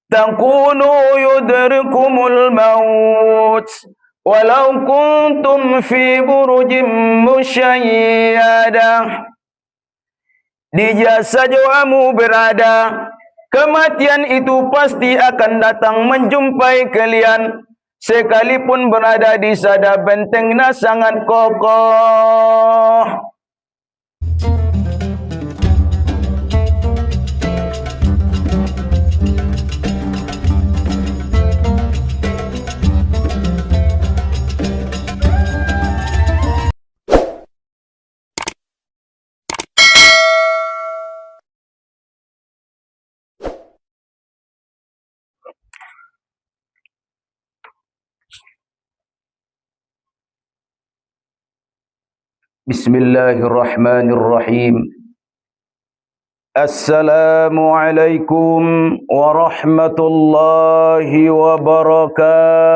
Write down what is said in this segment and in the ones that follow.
تكونوا يدرككم الموت ولو كنتم في برج مشيدة. Di jasa kamu berada, kematian itu pasti akan datang menjumpai kalian, sekalipun berada di sada bentengnya sangat kokoh. Bismillahirrahmanirrahim. Assalamualaikum warahmatullahi wabarakatuh.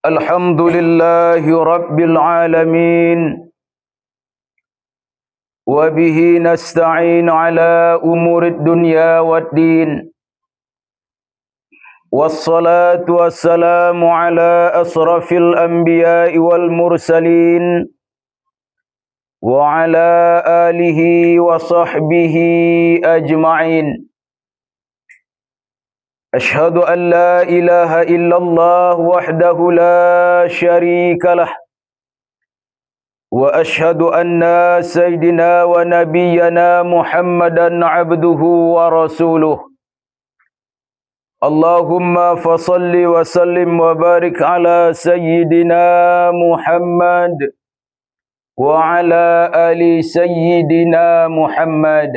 Alhamdulillahi rabbil alamin. Wa bihi nasta'in ala umurid dunya waddin. والصلاة والسلام على أشرف الأنبياء والمرسلين وعلى آله وصحبه أجمعين. أشهد أن لا إله إلا الله وحده لا شريك له وأشهد أن سيدنا ونبينا محمدا عبده ورسوله. Allahumma fasalli wa sallim wa barik ala sayyidina Muhammad wa ala ali sayyidina Muhammad.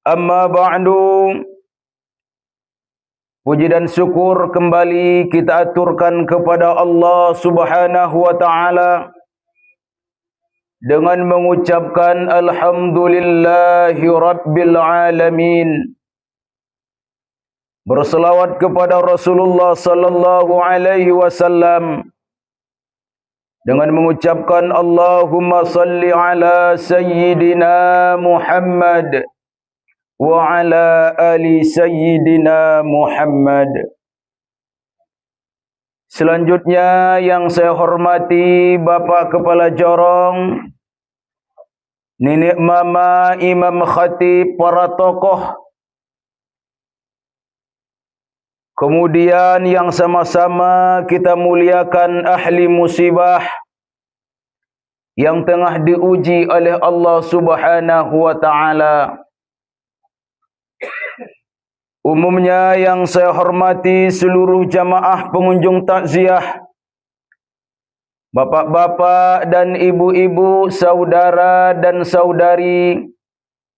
Amma ba'du, puji dan syukur kembali kita aturkan kepada Allah Subhanahu wa ta'ala dengan mengucapkan alhamdulillahi rabbil alamin. Berselawat kepada Rasulullah sallallahu alaihi wasallam dengan mengucapkan Allahumma salli ala sayyidina Muhammad wa ala ali sayyidina Muhammad. Selanjutnya yang saya hormati Bapak Kepala Jorong, Nenek Mama, Imam Khatib, para tokoh, kemudian yang sama-sama kita muliakan ahli musibah yang tengah diuji oleh Allah Subhanahu wa ta'ala. Umumnya yang saya hormati seluruh jamaah pengunjung takziah, bapak-bapak dan ibu-ibu, saudara dan saudari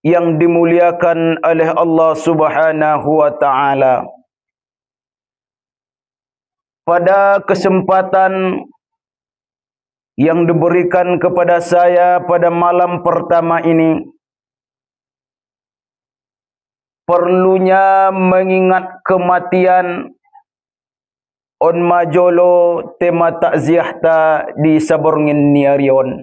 yang dimuliakan oleh Allah Subhanahu wa ta'ala. Pada kesempatan yang diberikan kepada saya pada malam pertama ini, perlunya mengingat kematian on majolo tema takziah ta di Saborngin Niarion.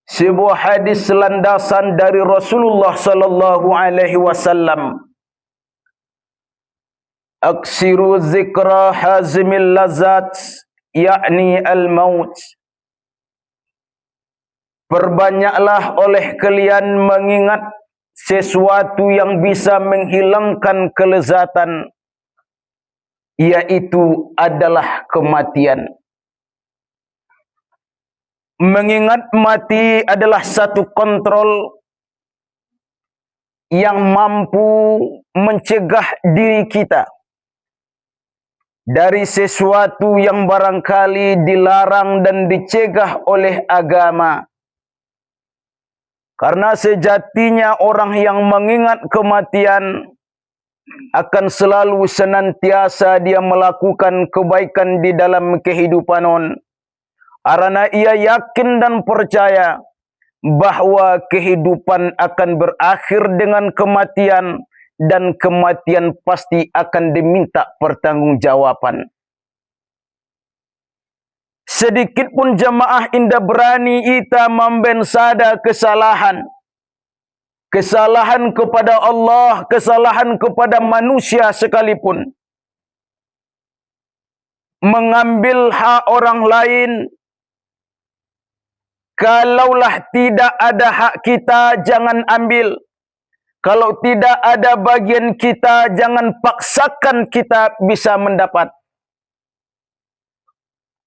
Sebuah hadis landasan dari Rasulullah sallallahu alaihi wasallam. Aksiru zikra hazimil lazat, yakni al-maut. Perbanyaklah oleh kalian mengingat sesuatu yang bisa menghilangkan kelezatan, yaitu adalah kematian. Mengingat mati adalah satu kontrol yang mampu mencegah diri kita dari sesuatu yang barangkali dilarang dan dicegah oleh agama. Karena sejatinya orang yang mengingat kematian akan selalu senantiasa dia melakukan kebaikan di dalam kehidupan. Karena ia yakin dan percaya bahwa kehidupan akan berakhir dengan kematian, dan kematian pasti akan diminta pertanggungjawaban. sedikit pun jemaah indah berani ita membensada kesalahan. Kesalahan kepada Allah, kesalahan kepada manusia sekalipun. Mengambil hak orang lain. Kalaulah tidak ada hak kita, jangan ambil. Kalau tidak ada bagian kita, jangan paksakan kita bisa mendapat.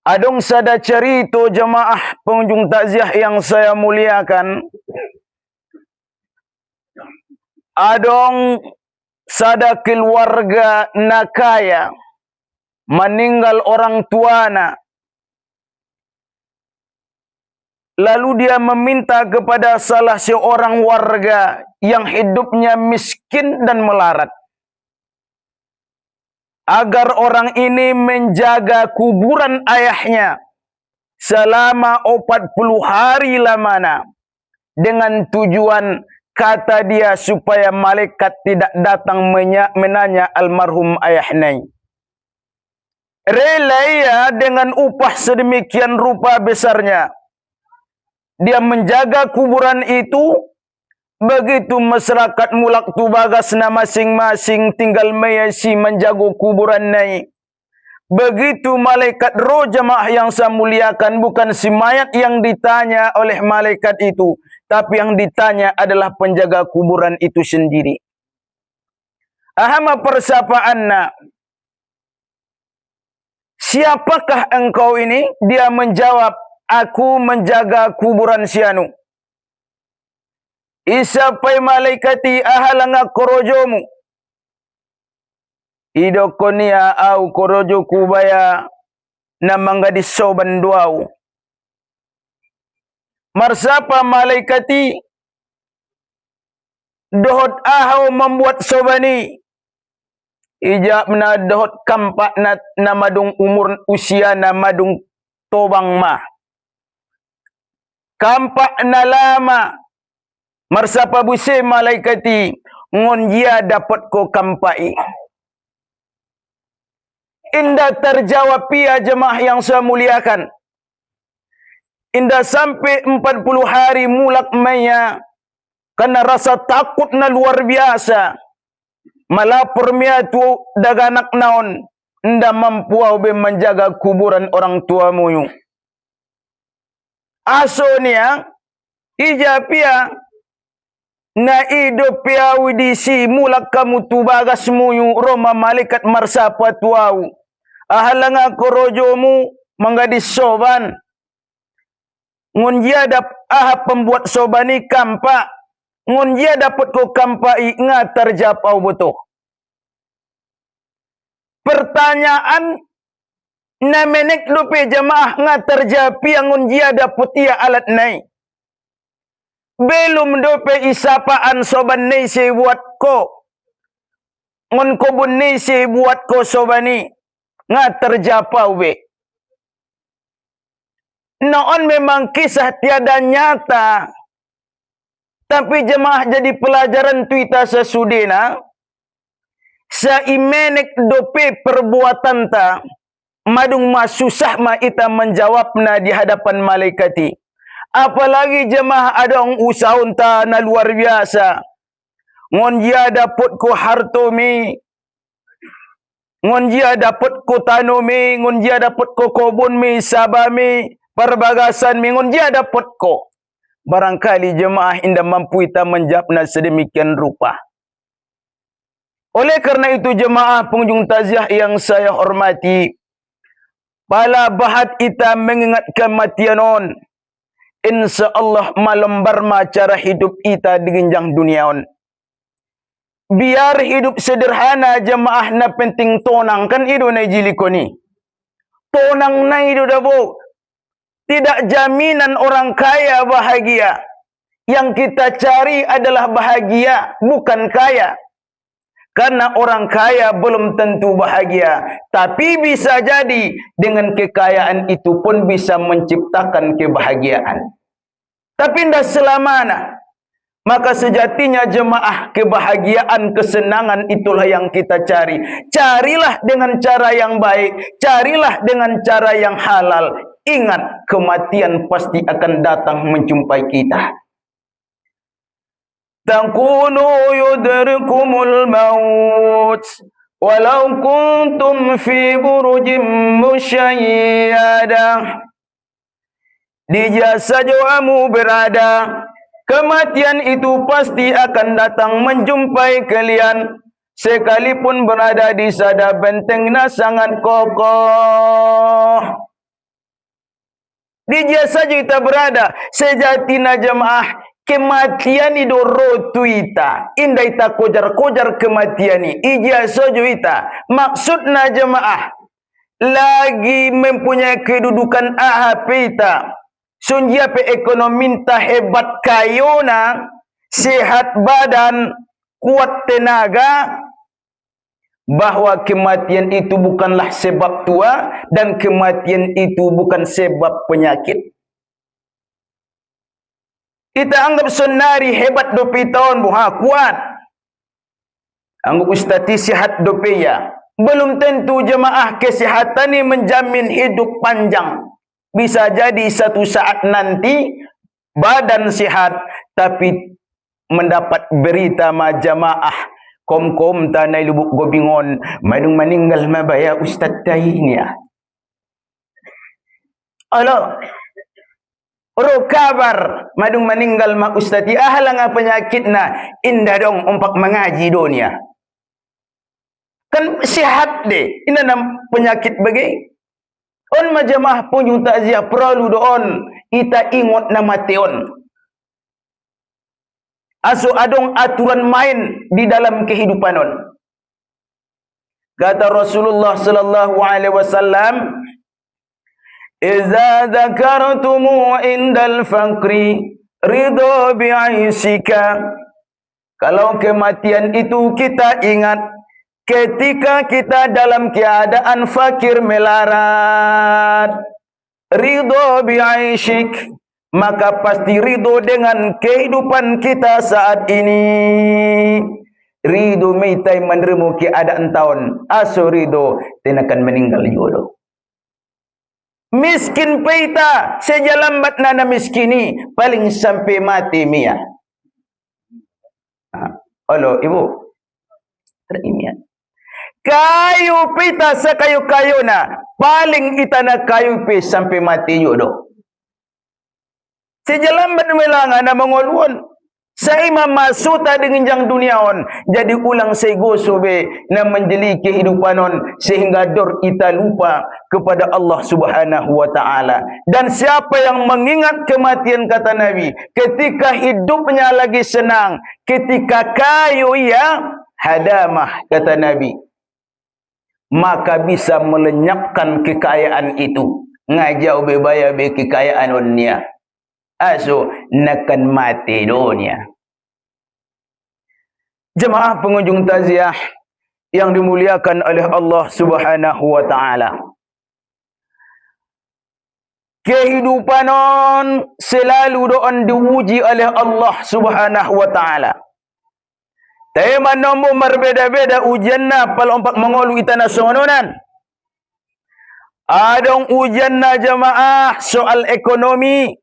Adong sada cerita jemaah pengunjung takziah yang saya muliakan. Adong sada keluarga nakaya meninggal orang tuana. Lalu dia meminta kepada salah seorang warga yang hidupnya miskin dan melarat, agar orang ini menjaga kuburan ayahnya selama 40 hari lamanya. Dengan tujuan, kata dia, supaya malaikat tidak datang menanya almarhum ayahnya. Rela ia dengan upah sedemikian rupa besarnya. Dia menjaga kuburan itu. Begitu masyarakat mulak tu bagasna masing-masing tinggal mayasi menjaga kuburan naik. Begitu malaikat roh jemaah yang saya muliakan, bukan si mayat yang ditanya oleh malaikat itu, tapi yang ditanya adalah penjaga kuburan itu sendiri. Ahama persapaanna, siapakah engkau ini? Dia menjawab, aku menjaga kuburan sianu. Isapai malaikati ahalanga korojomu. Idokonia au korojo kubaya namanga disoban duau. Marsapa malaikati dohot ahau membuat sobani. Ijak na dohot kampak na madung umur usia na madung tobang mah. Kampak na lama. Marsapa buse malaikati ngon dia dapat ko kampai. Indah terjawab pia jemaah yang saya muliakan. Indah sampai 40 hari mulak maya, karena rasa takut na luar biasa. Malapor mia tu daganak naon, indah mampu au be menjaga kuburan orang tuamu yu. Asonia ijapia na ido pia widisi mulak kamu tu bagas muyu roma malaikat marsapa tuau. Ahalanga korojomu manggadis soban. Ngun dia ahap pembuat sobani kampa. Ngun dia dapat ko kampai ngatar japau betul. Pertanyaan na menek lupe jamaah ngatar japi yang ngun dia dapat ia alat nai. Belum dope isapaan soban nei se buat ko. Ngon kobun nei se buat ko sobani. Ngatar japau be. Noon memang kisah tiada nyata. Tapi jemaah jadi pelajaran tuita sesudena. Sa imenek dope perbuatan ta. Madung masusah ma ita menjawabna di hadapan malaikati. Apalagi jemaah ada orang usahaun ta na luar biasa. Ngon dia dapat ko harto mi. Ngon dia dapat ko tano mi. Ngon dia dapat ko kobun mi. Sabah mi. Perbagasan mi. Ngon dia dapat ko. Barangkali jemaah indah mampu ita menjawabna sedemikian rupa. Oleh karena itu jemaah pengunjung taziah yang saya hormati. Pala bahat ita mengingat kematian on. Insya Allah malam barma cara hidup ita di genjang dunia on. Biar hidup sederhana jemaah na penting tonang kan ido na jiliko ni. Tonang na ido dabo. Tidak jaminan orang kaya bahagia. Yang kita cari adalah bahagia, bukan kaya. Karena orang kaya belum tentu bahagia. Tapi bisa jadi dengan kekayaan itu pun bisa menciptakan kebahagiaan. Tapi tidak selamanya. Maka sejatinya jemaah kebahagiaan, kesenangan itulah yang kita cari. Carilah dengan cara yang baik. Carilah dengan cara yang halal. ingat kematian pasti akan datang menjumpai kita. Takunu yudrikumul maut walau kuntum fi burujim musyayyadah. Di jasa jawamu berada, kematian itu pasti akan datang menjumpai kalian, sekalipun berada di sada bentengnya sangat kokoh. Di jasa kita berada, sejatina jemaah, kematian itu rotu ita. Indah ita kojar-kojar kematian ini. Ijasa juita. Maksudnya jemaah, lagi mempunyai kedudukan AHP ita. Sunjia pe ekonomi ta hebat kayona, sehat badan, kuat tenaga, bahwa kematian itu bukanlah sebab tua dan kematian itu bukan sebab penyakit. Kita anggap senari hebat 20 tahun buha kuat. Anggap ustati sihat 20 ya. Belum tentu jemaah kesehatan ini menjamin hidup panjang. Bisa jadi satu saat nanti badan sehat tapi mendapat berita majamaah kom-kom tanai lubuk gobingon madung meninggal mabaya ustaz tainya. Alo. Ro kabar madung meninggal mak ustaz ahlang penyakitna indah dong umpak mengaji dunia. Kan sehat deh. Ini nam penyakit bagi. On majamah punjung takziah perlu doon ita ingot nama teon. Aso adong aturan main di dalam kehidupan on. Kata Rasulullah sallallahu alaihi wasallam, "Idza dzakartumu indal faqri ridho bi'aisika." Kalau kematian itu kita ingat ketika kita dalam keadaan fakir melarat, ridho bi'aishik, maka pasti ridho dengan kehidupan kita saat ini. Ridho meitai menerima keadaan tahun, aso ridho tenakan meninggal jodoh. Miskin peita, sejalambat nana miskini, paling sampai mati mia. Halo ibu, terimian. Kayu pita sekayu-kayu na paling itana kayu pi sampai mati jodoh. Sejalambat melangan na mengolun. Sa imam masuta dengan jang dunia on. Jadi ulang segoso be na menjeli kehidupan on. Sehingga dor ita lupa kepada Allah subhanahu wa ta'ala. Dan siapa yang mengingat kematian kata Nabi. Ketika hidupnya lagi senang. Ketika kayu ia hadamah kata Nabi. Maka bisa melenyapkan kekayaan itu. Ngajau bebaya be kekayaan dunia. Aso nakan mati dunia. Jemaah pengunjung taziah yang dimuliakan oleh Allah subhanahu wa ta'ala. Kehidupan on selalu doon diuji oleh Allah subhanahu wa ta'ala. Tema nombor berbeda-beda ujian na palompak mengolu itana sononan. Adong ujian na jemaah soal ekonomi.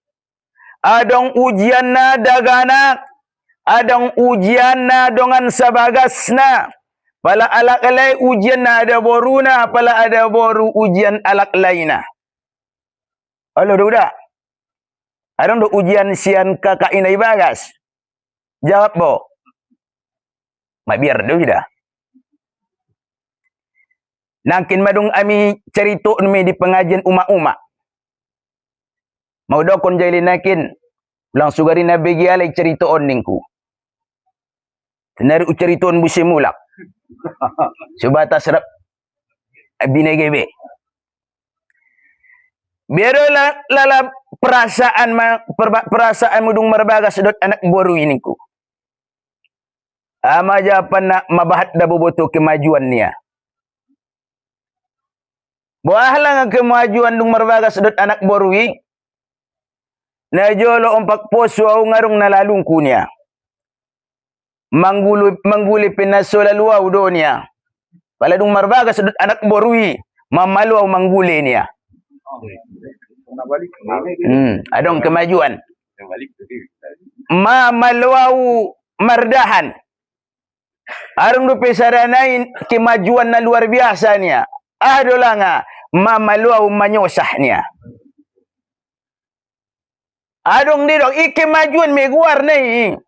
Adong ujian na daganak. Adong ujian na dengan sabagasna. Pala alak lain ujian na ada boruna. Pala ada boru ujian alak lainna. Halo duda. Adong do ujian sian kakak inai bagas. Jawab bo. Mak biar dulu dah. Nakin madung ami cerita ni di pengajian umak-umak. Mau dokon jahili nakin. Ulang sugari nabi gialai cerita on ningku. Tenari cerita on busi mulak. Subata serap binegebe. Biarlah lala perasaan mudung merbagas sedot anak boru iniku. Ama japan nak mabahat dah boboto kemajuan niya. Buahlah kemajuan dung merbaga sedot anak borui. Na jolo ompak poso au ngarung nalalung kunya. Mangguli pinasola luau donya. Pala dung merbaga sedot anak borui. Mamalu au mangguli niya. Adong kemajuan. Ma maluau mardahan. Arung dupe saranain kemajuan na luar biasanya. Adolah nga mamaluau manyosahnya. Adong di dong kemajuan meguar nih.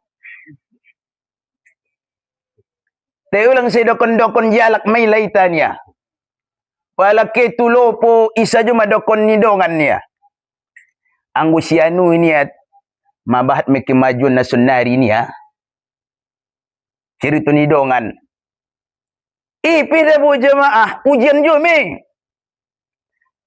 Teulang si dokon-dokon jalak may laitanya. Palaki tulo po isa juma dokon nidongan niya. Ang usianu ini at mabahat may kemajuan na sunari niya. Cerita nidongan. Pida po jamaah, ujian jumi.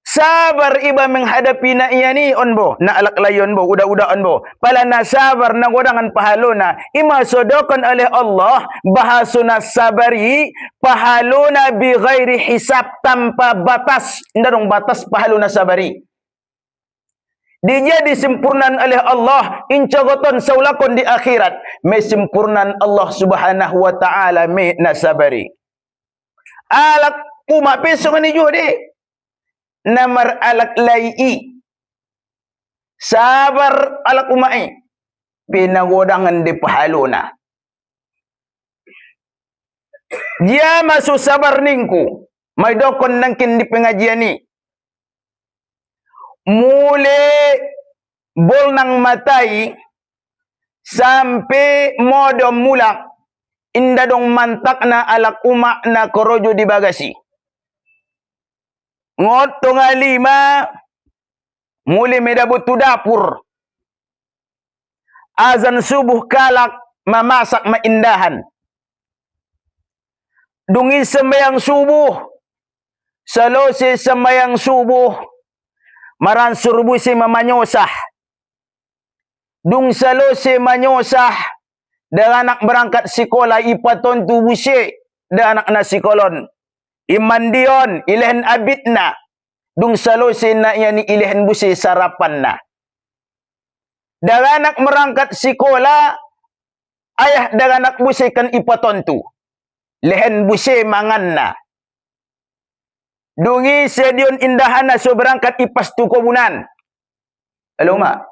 Sabar iba menghadapi na iyani onbo, na alaklayon bo, uda-udaan bo. Pala na sabar na godangan pahalo na. Imasodokan oleh Allah, bahaso na sabari, pahalo na bi ghairi hisab tanpa batas. Ndarong batas pahalo na sabari. Dia disempurnan oleh Allah, incagoton saulakon di akhirat. May sempurnan Allah subhanahu wa ta'ala may nasabari. Alak umapiso ni judi. Namar alak lai. Sabar alak umai. Pinagodangan di pahalo na. Dia masuk sabar ningku. May dokon nangkin di pengajian ni. Mule bol nang matai sampai modom mulak inda dong mantak na alak umak na korojo di bagasi. Ngotong alima mule medabutu dapur. Azan subuh kalak mamasak maindahan. Dungi sembayang subuh. Selesai sembayang subuh. Maransur busi mamanyosah. Dung selesai manyosah. Dan anak berangkat sekolah ipaton tu busi. Dan anak na sekolon. Imandion ilehen abidna. Dung selesai na yani ilehen busi sarapan na. Dan anak berangkat sekolah. Ayah dan anak busi kan ipaton tu. Lehen busi mangan na. Dungi sedion indahana so berangkat ipas tu kobunan. Halo mak.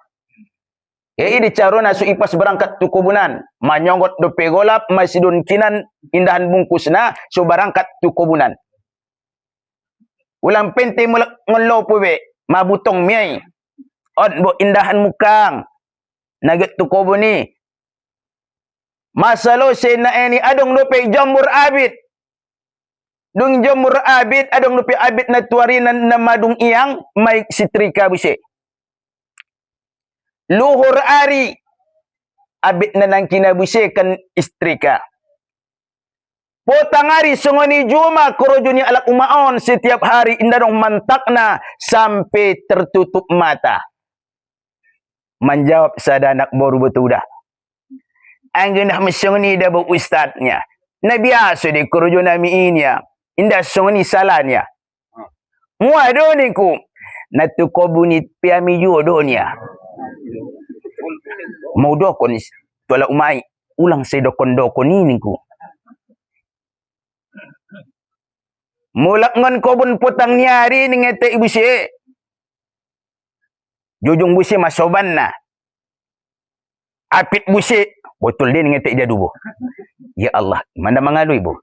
Ini carona so ipas berangkat tu kobunan. Manyonggot do pegolap masidun kinan indahan bungkusna so berangkat tu kobunan. Ulang pente mulak ngelopo be mabutong miai. Od bo indahan mukang. Naget tu kobuni. Masalo se na eni adong do pe jamur abid. Dung jamur abid, adong lupi abid na tuarinan na madung iyang, may sitrika busi. Luhur ari, abid na nang kinabusi kan istrika. Potang ari, sungoni juma, kurojo ni alak umaon, setiap hari indadong mantak na, sampai tertutup mata. Menjawab sadanak baru betul dah. Anggenah mesungoni dabu ustadnya. Nabiasa di kurojo nami ini ya. Indah songoni salahnya. Mua doniku. Natukobunit piami jodohnya. Mau dokon. Tuala umai. Ulang saya dokon-dokon ini ku. Mulak ngon kobun potang nyari ni ngete ibu si. Jujung busi masoban na. Apit busi. Betul dia ni ngete dia dubo. Ya Allah. Mana mengalu ibu.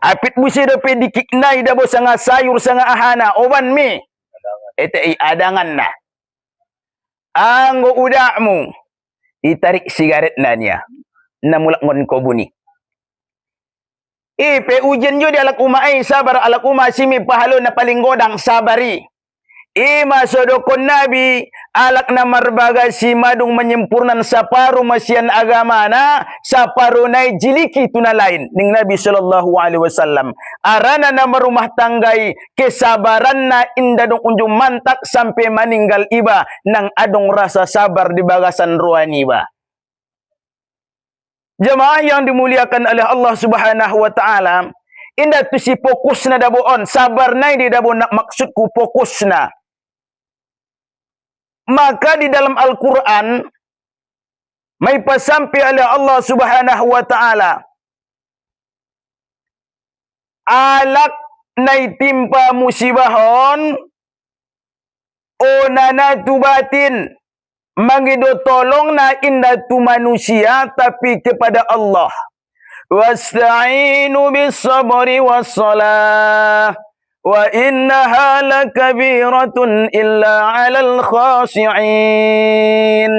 Apit busi dope dikiknai dabo sanga sayur sanga ahana oban mi ete adangan na anggo udakmu ditarik sigaret nanya namulak ngon kobuni pe ujian jo di alak umai sabar alak umai simi pahalo na paling godang sabari masodokon nabi alak na marbaga si madung menyempurnan saparu masian agama na saparu nai jiliki tuna lain ning Nabi sallallahu alaihi wasallam arana na marumah tanggai kesabaran na inda dong unjung mantak sampai meninggal iba nang adong rasa sabar di bagasan ruani iba. Jemaah yang dimuliakan oleh Allah Subhanahu wa taala, inda tu si fokusna dabuon sabar nai di dabu nak maksudku fokusna. Maka di dalam Al-Quran may pasampi oleh Allah Subhanahu wa ta'ala alak naitimpa musibahon Onana tu batin. Mangido tolong na inda tu manusia tapi kepada Allah. Wasta'inu bis sabri was salah. Wa innaha lakabiratun illa 'alal khashi'in.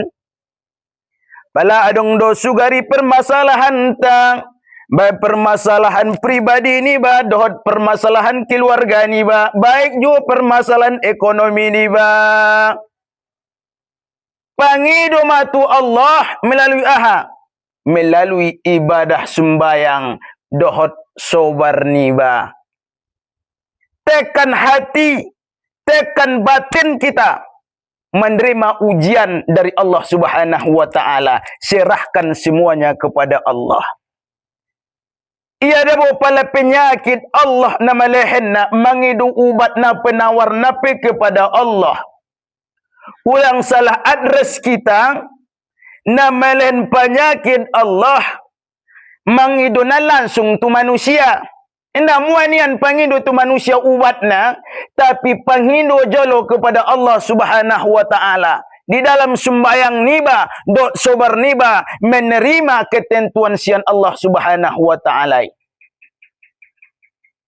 Bala adong do sugari permasalahan tang. Baik permasalahan pribadi ni ba, dohot permasalahan keluarga ni ba, baik juga permasalahan ekonomi ni ba. Pangido matu Allah melalui aha? Melalui ibadah sembayang, dohot sobar ni ba. Tekan hati, tekan batin kita menerima ujian dari Allah Subhanahu wa taala. Serahkan semuanya kepada Allah. Ia ada pala penyakit Allah nama lehen na mangidu ubat na penawar nape kepada Allah. Ulang salah address kita nama lehen penyakit Allah mangidu na langsung tu manusia. Indah muanian pangidu tu manusia ubatna, tapi pangidu jolo kepada Allah Subhanahu wa taala. Di dalam sembayang niba, dot sobar niba, menerima ketentuan sian Allah Subhanahu wa taala.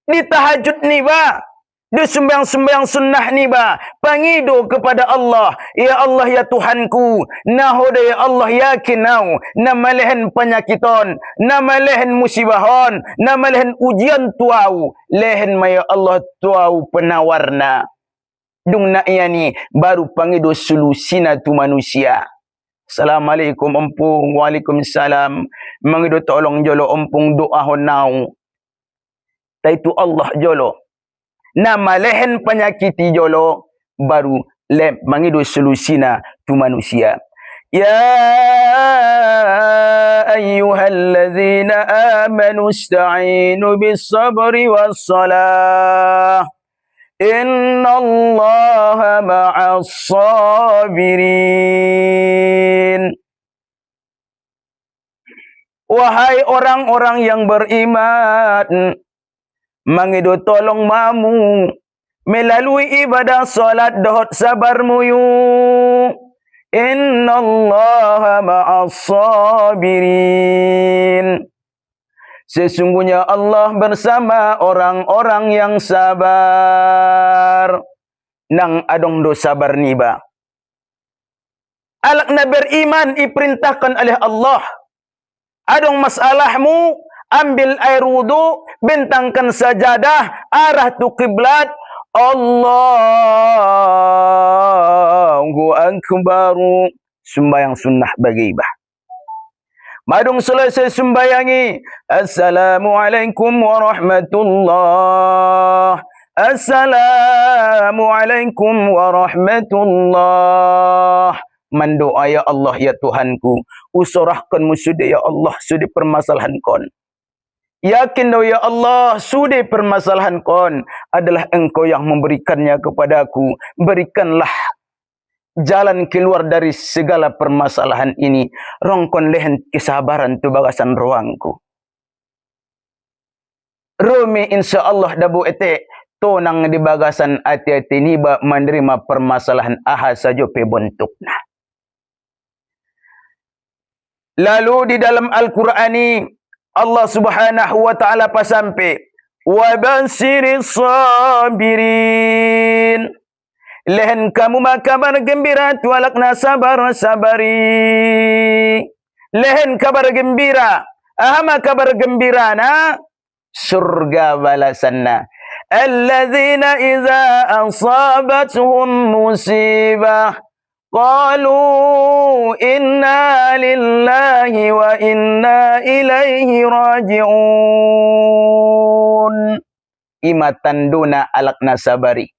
Di tahajud niba, di sembayang-sembayang sunnah niba, pangido kepada Allah. Ya Allah ya Tuhanku, nahoda ya Allah yakin nau, namalehen penyakiton, namalehen musibahon, namalehen ujian tuau, lehen maya Allah tuau penawarna. Dung na iya ni baru pangido solusina tu manusia. Assalamualaikum empung. Waalaikumsalam. Mangido tolong jolo empung doa honau. Taitu Allah jolo. Nama lehen penyakiti jolo baru le mangido solusina tu manusia. Ya ayyuhalladzina amanu ista'inu bis sabri was salah. Innallaha ma'as sabirin. Wahai orang-orang yang beriman, mangido tolong mamu melalui ibadah salat dohot sabarmu yu. Innallaha ma'as sabirin. Sesungguhnya Allah bersama orang-orang yang sabar. Nang adong do sabar niba. Alak na beriman iperintahkan oleh Allah. Adong masalahmu, ambil air wudu, bentangkan sajadah, arah tu kiblat. Allahu akbaru. Sembayang sunnah bagi ibah. Madung selesai sembayangi. Assalamualaikum warahmatullah. Assalamualaikum warahmatullah. Mendoa ya Allah ya Tuhanku. Usurahkan musudah ya Allah. Sudi permasalahan kon. Yakin dah ya Allah. Sudi permasalahan kon. Adalah engkau yang memberikannya kepadaku. Berikanlah jalan keluar dari segala permasalahan ini. Rongkon lehen kesabaran tu bagasan ruangku. Rumi insyaAllah dabu ete. Tonang di bagasan hati-hati niba menerima permasalahan aha saja pebentukna. Lalu di dalam Al-Quran ini Allah Subhanahu wa taala pasampe wa basiris sabirin. Lehen kamu kabar gembira tualakna sabar sabari. Lehen kabar gembira. Ahama kabar gembira na surga balasanna. Alladzina iza asabatuhum musibah qalu inna lillahi wa inna ilaihi raji'un. Imatan duna alakna sabari.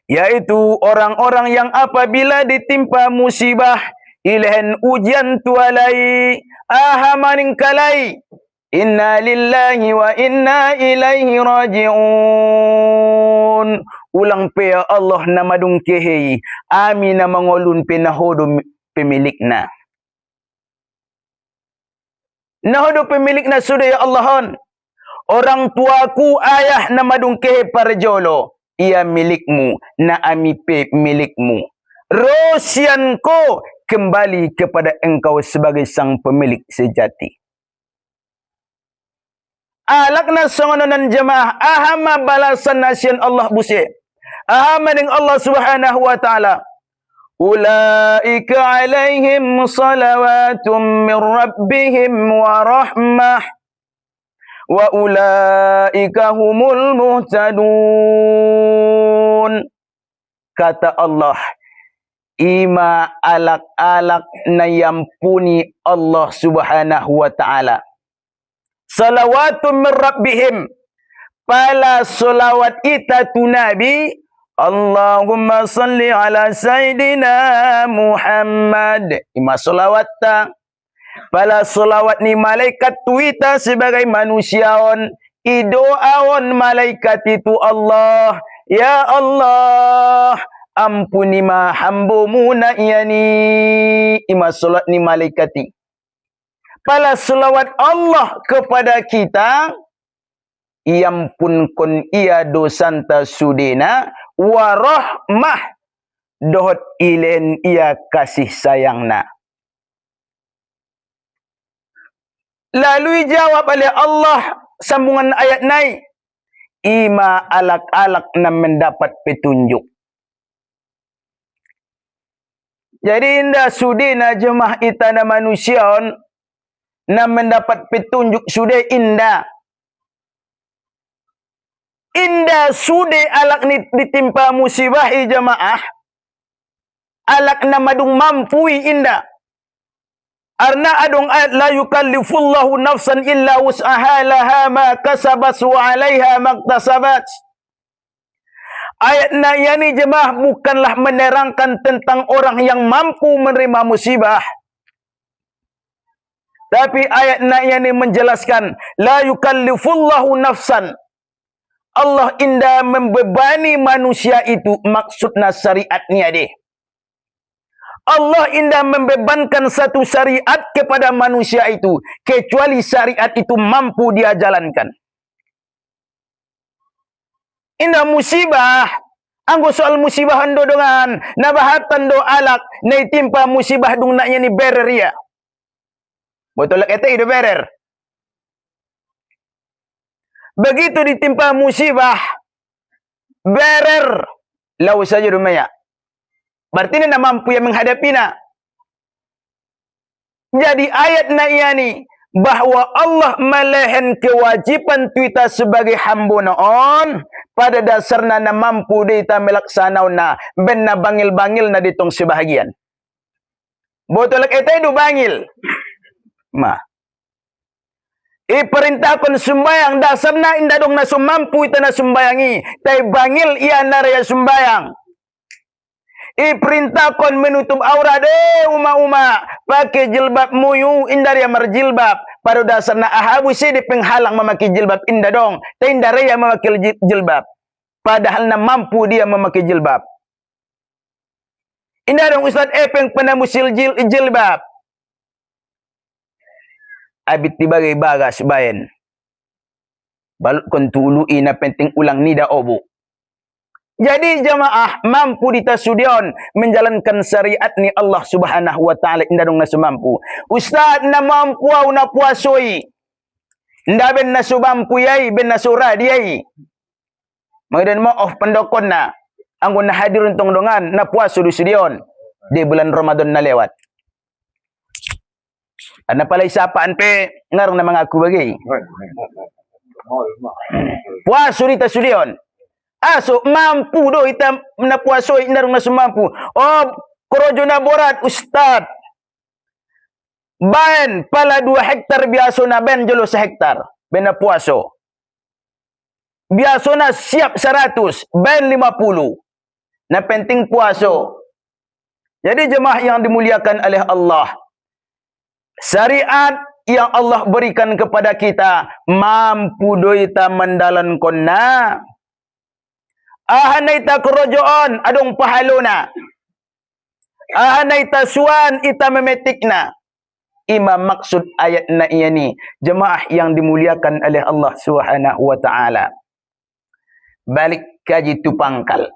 Yaitu orang-orang yang apabila ditimpa musibah, ilhen ujian tualai, ahamaning kalai. Inna lillahi wa inna ilaihi raji'un. Ulang pe Allah nama dungkehi. Amin na mangolun penahodo pemilikna. Nahodo pemilikna sudah ya Allahon. Orang tuaku ayah nama dungkehi parjolo. ia milikmu, na amipe milikmu. Rosianku kembali kepada engkau sebagai sang pemilik sejati. Alakna songonan jemaah ahama balasan nasian Allah busik. Ahama dengan Allah Subhanahu wa taala. Ulaika alaihim salawatum min rabbihim wa rahmah wa ulaika humul muhtadun. Kata Allah, ima alak-alak na yampuni Allah Subhanahu wa ta'ala. Salawatun min rabbihim. Pala salawat ita tu Nabi. Allahumma salli ala Sayyidina Muhammad. Ima salawat ta. Pala salawat ni malaikat tu ita sebagai manusiaon. Idoaon malaikat itu Allah. Ya Allah. Ampuni ma hambumu na iyani. Ima salat ni malaikati. Pala salawat Allah kepada kita. Iampunkan ia dosanta sudena. Warahmah. Dohot ilen ia kasih sayangna. Lalu jawab oleh Allah. Sambungan ayat naik. Ima alak-alak na mendapat petunjuk. Jadi indah sudena jemaah itana manusia na mendapat petunjuk sudah indah. Indah sudah alak ni ditimpa musibah jemaah. Alak na madung mampu indah. Arna adung ayat la yukallifullahu nafsan illa wus'aha laha ma kasabat wa 'alaiha maktasabat. Ayat na yani jemaah bukanlah menerangkan tentang orang yang mampu menerima musibah. Tapi ayat na yani menjelaskan la yukallifullahu nafsan. Allah indah membebani manusia itu, maksudnya syariatnya deh. Allah indah membebankan satu syariat kepada manusia itu, kecuali syariat itu mampu dia jalankan. Indah musibah, anggo soal musibah ando dengan nabahatan do alak, na timpa musibah dung naknya ni berer ya. Betul lak itu berer. Begitu ditimpa musibah, berer, lau saja rumaya. Berarti ini mampu yang menghadapinya. Jadi ayat na yani bahwa Allah melehen kewajiban kita sebagai hamba naon pada dasarnya na mampu kita melaksanauna ben na bangil-bangil na ditong sebahagian. Betul lak itu bangil. Ma. Iperintahkan sembayang dasarna indah dong na sumampu ita na sumbayangi. Tay bangil ia naraya sumbayang. Iperintahkan menutup aurat uma-uma. Pakai jilbab muyu indah dia merjilbab. Pada dasarna ahabu si di penghalang memakai jilbab indah dong. Tay indah raya memakai jilbab. Padahal na mampu dia memakai jilbab. Indah dong Ustaz peng penamusil jilbab. Abit tibagai bagas bayan. Balut kon tului na penting ulang nida obu. Jadi jamaah mampu ditasudion menjalankan syariat ni Allah Subhanahu wa taala indah dong nasu mampu. Ustaz na mampu au na puasoi. Nda ben nasu mampu yai ben nasu radiai. Mangden mo pendokon na anggon na hadir untong dongan na puaso di sudion di bulan Ramadan na lewat. Ana palay sapaan pe ngarang na mga aku bagi. Puaso dita sudion. Aso mampu do ita na puaso indarong na sumampu. Oh, korojo na borat ustad. Ben pala 2 hektar biaso na ben jolo sa hektar. Ben na puaso. Biaso na siap 100, ben 50. Na penting puaso. Jadi jemaah yang dimuliakan oleh Allah. Syariat yang Allah berikan kepada kita mampu doita mendalankan na. Ahanaita kerojoan adong pahalona. Ahanaita suan ita memetikna. Ima maksud ayat na ini jemaah yang dimuliakan oleh Allah Subhanahu wa taala. balik kaji tu pangkal.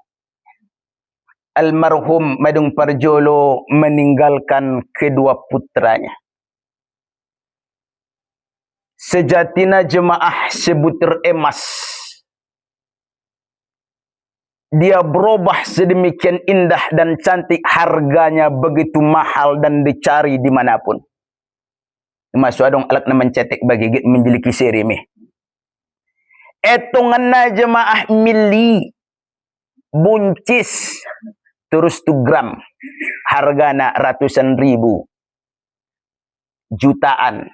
Almarhum Madung Parjolo meninggalkan kedua putranya. Sejatina jemaah sebutir emas. Dia berubah sedemikian indah dan cantik, harganya begitu mahal dan dicari dimanapun. Masuk adong alat na mencetek bagi menjeliki serimi. Etungan jemaah mili buncis terus tu gram, hargana ratusan ribu, jutaan.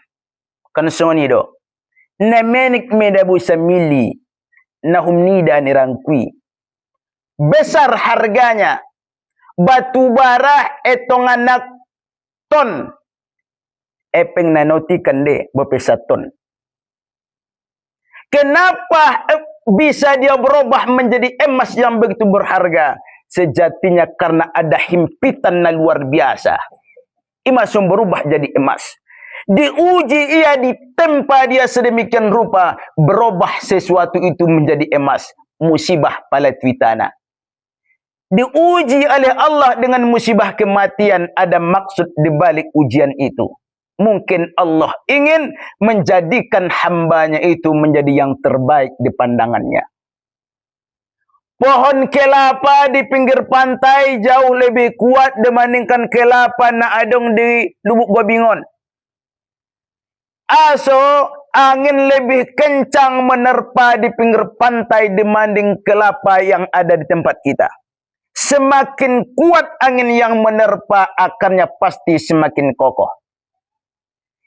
Kan soni do. Na menik medabu samili na humnida nirangkui. Besar harganya. Batu bara etonganak ton. Epeng nanotikan de bepesa ton. Kenapa bisa dia berubah menjadi emas yang begitu berharga? Sejatinya karena ada himpitan na luar biasa. Emas yang berubah jadi emas. Diuji ia, ditempa dia sedemikian rupa, berubah sesuatu itu menjadi emas. Musibah pala twitana. Diuji oleh Allah dengan musibah kematian, ada maksud dibalik ujian itu. Mungkin Allah ingin menjadikan hambanya itu menjadi yang terbaik di pandangannya. Pohon kelapa di pinggir pantai jauh lebih kuat dibandingkan kelapa na adong di Lubuk Gobingon. Aso angin lebih kencang menerpa di pinggir pantai dibanding kelapa yang ada di tempat kita. Semakin kuat angin yang menerpa, akarnya pasti semakin kokoh.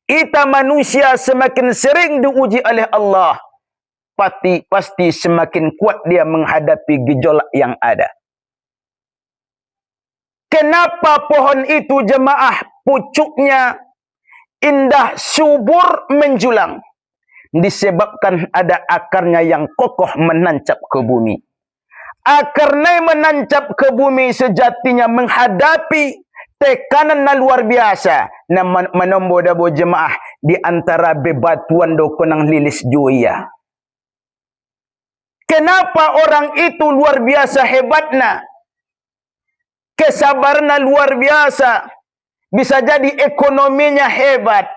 Kita manusia semakin sering diuji oleh Allah, pasti semakin kuat dia menghadapi gejolak yang ada. Kenapa pohon itu jemaah pucuknya indah, subur, menjulang? Disebabkan ada akarnya yang kokoh menancap ke bumi. Akarnya menancap ke bumi sejatinya menghadapi tekanan na luar biasa. Na menombo dabo jemaah di antara bebatuan do konang lilis juia. Kenapa orang itu luar biasa hebatnya? Kesabarannya luar biasa. Bisa jadi ekonominya hebat.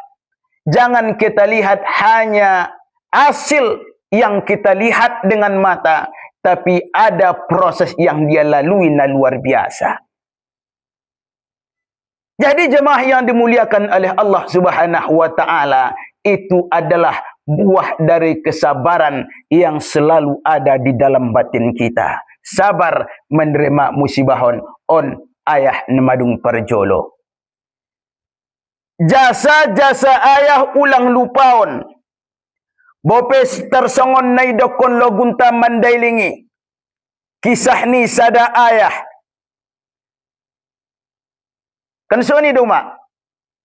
Jangan kita lihat hanya hasil yang kita lihat dengan mata, tapi ada proses yang dia lalui na luar biasa. Jadi jemaah yang dimuliakan oleh Allah Subhanahu wa taala, itu adalah buah dari kesabaran yang selalu ada di dalam batin kita. Sabar menerima musibahon on ayah Madung Parjolo. Jasa-jasa ayah ulang lupaon. Bopes tersongon naidokon logunta mandailingi. Kisah ni sada ayah. Kan so ni duma.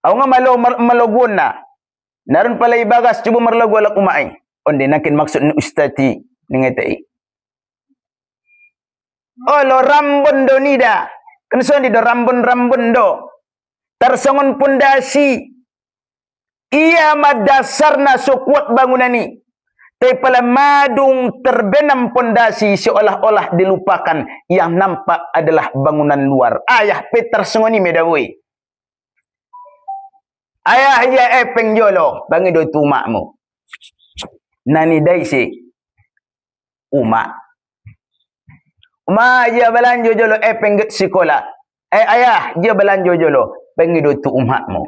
Aw nga malogun na. Naron pala ibagas cuba marlagu alak umay. Onde nakin maksud ni ustati ningetai. Olo rambon do nida. Kan so ni do rambon do. Tersongon pondasi. Ia madasarna so kuat bangunan ni. Tapi pala madung terbenam pondasi seolah-olah dilupakan. Yang nampak adalah bangunan luar. Ayah Peter sengoni medawui. Ayah ya epeng jolo. Bangi do tu makmu. Nani daisi. Umak. Umak dia belanjo jolo epeng get sekolah. Ayah dia belanjo jolo. Bangi do tu umakmu.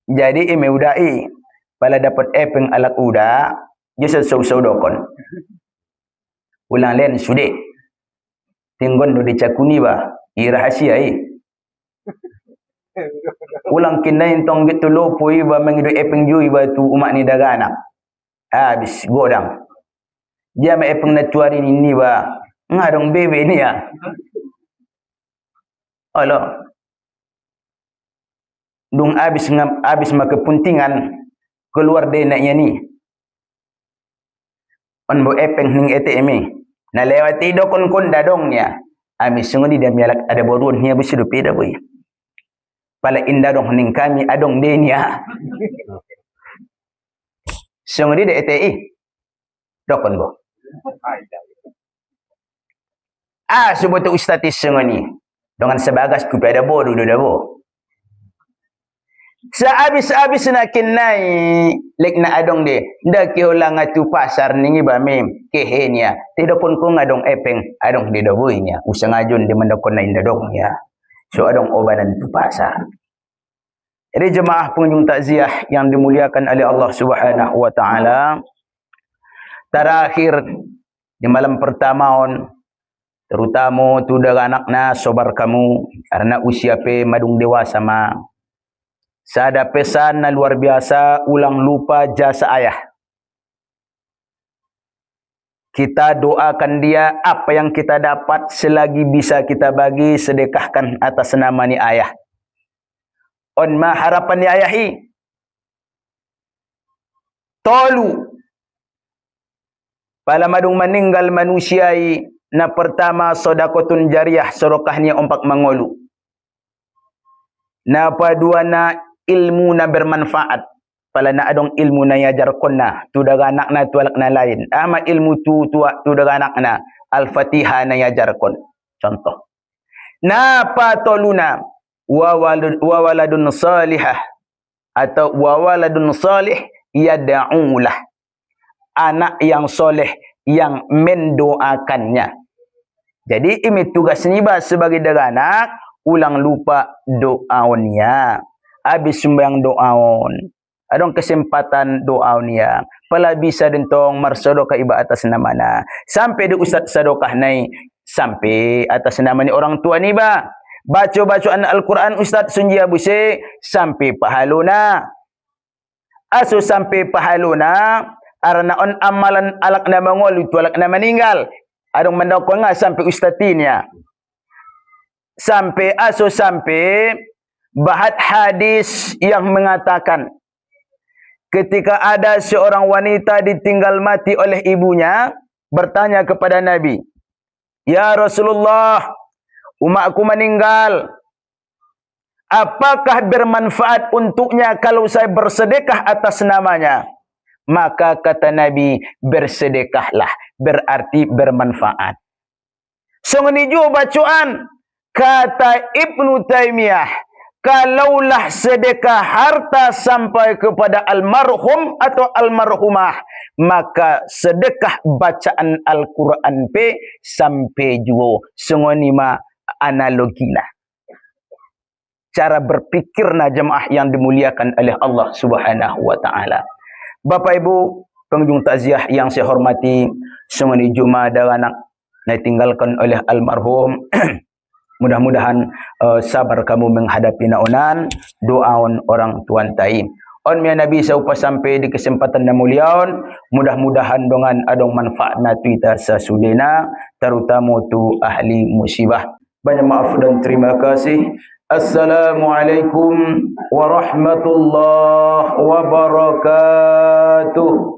Jadi ime udai. Pala dapat epeng alak uda. Dia sesau-sau dokon. Ulang len sude. Tinggon do dicakuni ba. Irahasia Ulang kinain tong gitu lopo iba mengido epeng jui ba tu umak ni dagana. Habis godang. Dia ma epeng na tuari ni ba. Ngadong bebe ni ya. Alo. Dung habis makepuntingan keluar de naknya ni. On bo epeng ning ETM. Na lewati dokon konda dongnya. Ami sungudi dia mialak ada boruan nia besidu peda boy. Pala inda dong ning kami adong denia. Sungudi de ETI. Dokon bo. Sebut ustaz isengani dengan sebagas kepada bodoh dabo. Sehabis-habis nak kenai lek na adong de nda ke ulang atu pasar ningi ba mem kehenya tidak pun ko ngadong epeng adong de dabuinya usang ajun de mandakon na indadong ya so adong obanan tu pasar. Jadi jemaah pengunjung takziah yang dimuliakan oleh Allah Subhanahu wa taala, terakhir di malam pertama terutama tu dengan anakna sobar kamu karena usia pe madung dewasa ma. Saya ada pesan na luar biasa, ulang lupa jasa ayah. Kita doakan dia apa yang kita dapat selagi bisa kita bagi sedekahkan atas nama ni ayah. On ma harapan ni ayahi. Tolu. Pala madung meninggal manusiai na pertama sodakotun jariah sorokahnya ompak mangolu. Na padua na ilmu na bermanfaat. Pala na adong ilmu na yajar konna. Tu daga anak na tu alak na lain. Ama ilmu tu daga anak na. Al-Fatihah na yajar kon. Contoh. Na patoluna. Wawaladun salihah. Atau wawaladun salih yada'ulah. Anak yang soleh yang mendoakannya. Jadi ini tugas niba sebagai daga anak. Ulang lupa doaonnya. Habis sembahyang doaon. Adong kesempatan doaonnya. Pala bisa dentong marsodoka iba atas namana. Sampai di ustaz sadokah nai. Sampai atas nama ni orang tua ni ba. Baca-bacaan Al-Quran ustaz sunjia buse. Sampai pahaluna. Aso sampai pahaluna. Arana on amalan alak na mangol. Itu alak na meninggal. Adong mendakwa nga sampai ustatinya. Sampai bahat hadis yang mengatakan ketika ada seorang wanita ditinggal mati oleh ibunya bertanya kepada Nabi, "Ya Rasulullah, umatku meninggal. Apakah bermanfaat untuknya kalau saya bersedekah atas namanya?" Maka kata Nabi, bersedekahlah, berarti bermanfaat. Sungguh juga bacaan kata Ibnu Taimiyah, kalaulah sedekah harta sampai kepada almarhum atau almarhumah, maka sedekah bacaan Al-Quran pe sampai juga. Sungguh analogina. Cara berpikirna jemaah yang dimuliakan oleh Allah Subhanahu wa taala. Bapak Ibu pengunjung takziah yang saya hormati, sungguh Juma dan anak ditinggalkan oleh almarhum. Mudah-mudahan sabar kamu menghadapi naonan doaon orang tuan tai. On mia Nabi saupa sampai di kesempatan yang muliaon, mudah-mudahan dengan adong manfaat na tuita sasudena, terutama tu ahli musibah. Banyak maaf dan terima kasih. Assalamualaikum warahmatullahi wabarakatuh.